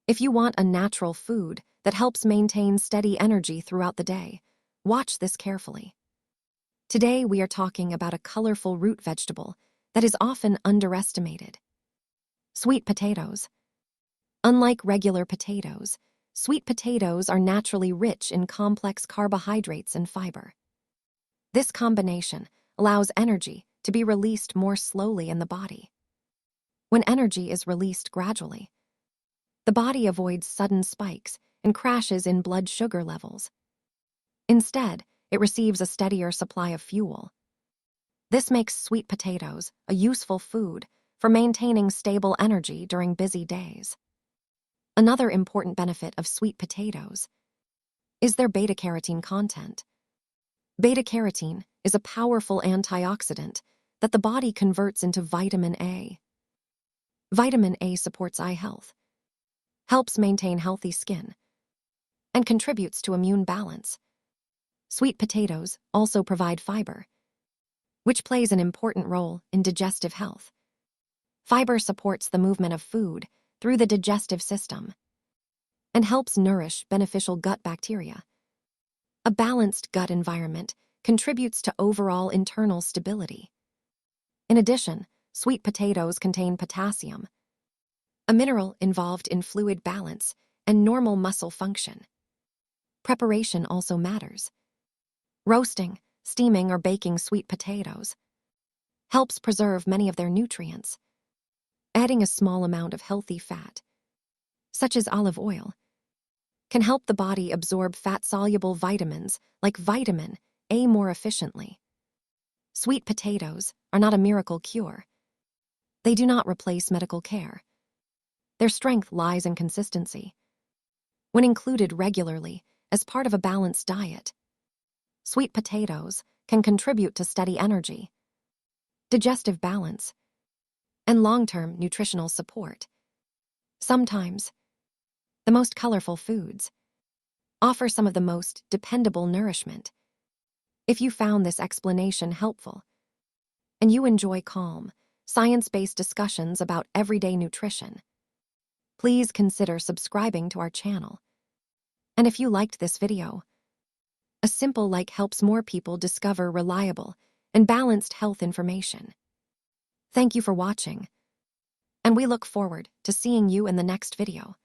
If you want a natural food that helps maintain steady energy throughout the day, watch this carefully. Today we are talking about a colorful root vegetable that is often underestimated: sweet potatoes. Unlike regular potatoes, sweet potatoes are naturally rich in complex carbohydrates and fiber. This combination allows energy to be released more slowly in the body. When energy is released gradually, the body avoids sudden spikes and crashes in blood sugar levels. Instead, it receives a steadier supply of fuel. This makes sweet potatoes a useful food for maintaining stable energy during busy days. Another important benefit of sweet potatoes is their beta-carotene content. Beta-carotene is a powerful antioxidant that the body converts into vitamin A. Vitamin A supports eye health, helps maintain healthy skin, and contributes to immune balance. Sweet potatoes also provide fiber, which plays an important role in digestive health. Fiber supports the movement of food through the digestive system and helps nourish beneficial gut bacteria. A balanced gut environment contributes to overall internal stability. In addition, sweet potatoes contain potassium, a mineral involved in fluid balance and normal muscle function. Preparation also matters. Roasting, steaming, or baking sweet potatoes helps preserve many of their nutrients. Adding a small amount of healthy fat, such as olive oil, can help the body absorb fat-soluble vitamins like vitamin A more efficiently. Sweet potatoes are not a miracle cure. They do not replace medical care. Their strength lies in consistency. When included regularly as part of a balanced diet, sweet potatoes can contribute to steady energy, digestive balance, and long-term nutritional support. Sometimes, the most colorful foods offer some of the most dependable nourishment. If you found this explanation helpful, and you enjoy calm, science-based discussions about everyday nutrition, please consider subscribing to our channel. And if you liked this video, a simple like helps more people discover reliable and balanced health information. Thank you for watching, and we look forward to seeing you in the next video.